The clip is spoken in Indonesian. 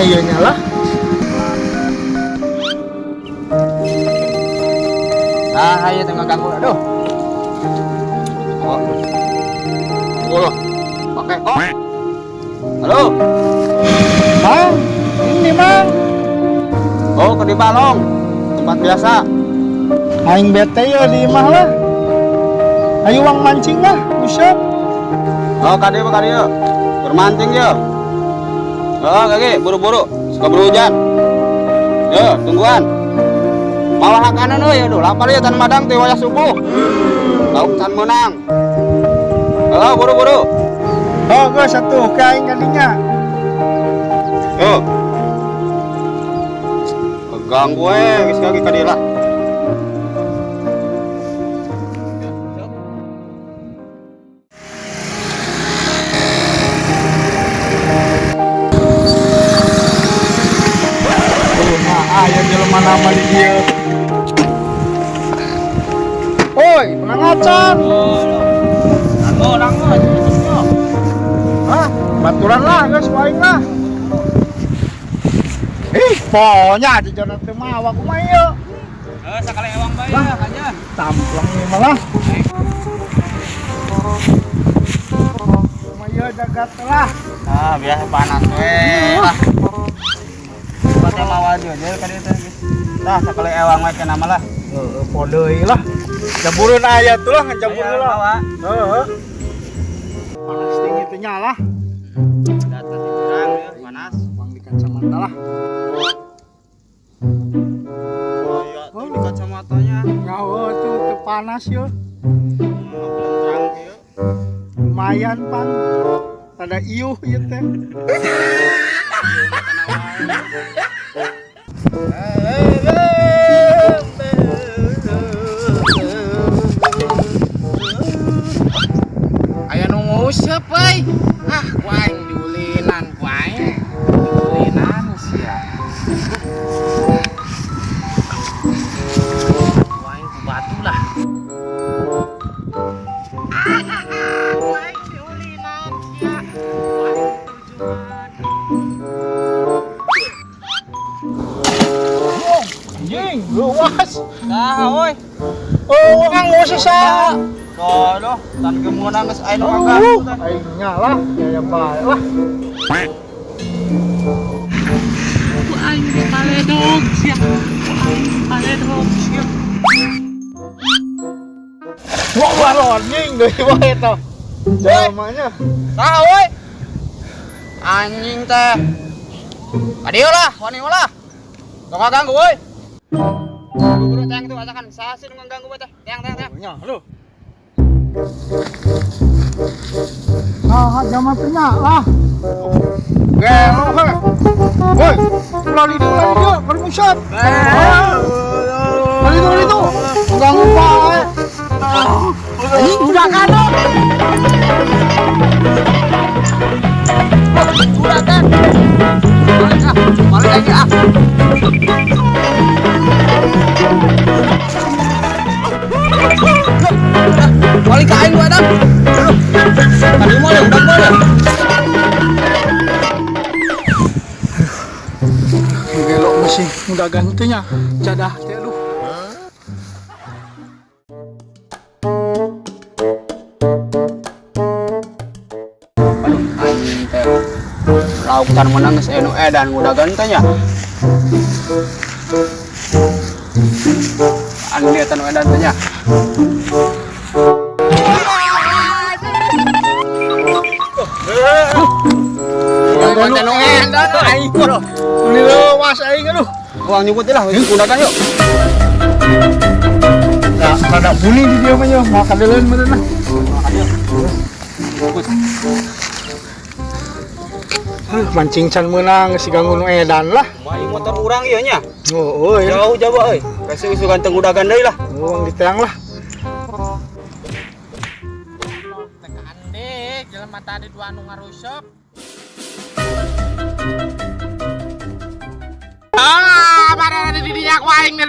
iya nyala. Ayo tengah ganggu, aduh. Oh, pakai kok. Halo, Mang, ini Mang. oh ke di Balong, tempat biasa. Aing bete ya di imah lah. Ayo uang mancing lah, usap. Oh kade yuk, bermancing yuk. Oh kaki, buru-buru, suka berhujan. Yo, tungguan. Malah kanan ya, aduh, lapar ya tan madang teh wayah subuh. Lauk tan menang. Oh buru-buru. Oh, gue satu kain kalinya. Yo. Pegang gue, geus kaki ka dieu lah. Ayo jelema nama di dia. Oi, penangacan. Rango. Hah, baturan lah, guys, waing lah. Pokoknya di jalan teu mawa kumaha ieu. Sakali ewang bae aja. Tamplang ieu malah. Kumaha ieu jagat lah. Biasa panas we lah. Pate mawa aja ka dieu teh. Tah sakali ewang we kana mah lah. Heeh, podeui lah. Jambureun aya tuh lah, jambureun lah. Heeh. Panas tinggi teh nyala. Data kurang ya, panas. Bang di kacamata lah. Oh iya, tuh di kacamatanya. Nyawa tuh panas yo. Belum terang ieu. Lumayan pan. Ada iuh ieu teh. Aya nu nguseup euy. Ah, ku aing diulinan ku aing. Diulinan sia. Ku aing ku batu lah. Ku aing diulinan sia. Ku aing tujuan. Anjing, luas. Nah, oi. Oh, kang ngusah sa. Doh, tan gemunang geus aya nu kaganggu teh. Aing nyala, ya bae lah. Ku aing paledog sia. Ku aing paledog sia. Wah, anjing deui wae tah. Jalamanya. Nah, oi. Anjing teh. Ka dieu lah, wani lah. Tong ngaganggu euy. Buru-buru tayang tuh ajakan saha nu ngaganggu we teh. Tayang. Nya, halo. Jaman teh nyala. Gelo he. Woi, lari dia, permusat. Lari itu. Ganggu bae. Ini udah kano. Udah kan. Balik lagi ah. Balik ke aing gua dong. Tadi mau udah boleh. Gelo masih udah gantinya. Cadah teh lu. Anjing teh. Lauk tan menang geus anu edan udah gantenya. Anu dia tan edan teh nya. Yang anu edan aing bro. Ini lewas aing aduh. Uang nyebut lah, gunakan yuk. Nah, rada bunyi di dia mah nya. Mau kadeleun meureun lah. Mancing can menang si ganggu nu edan lah. Mai motor urang ieu nya. Oh, ya. Jauh euy. Kasih isu ganteng udagan deui lah. Uang di teang lah. Tekan deh, jelema tadi dua anu ngarusep. Mana ada di dinya ku aing.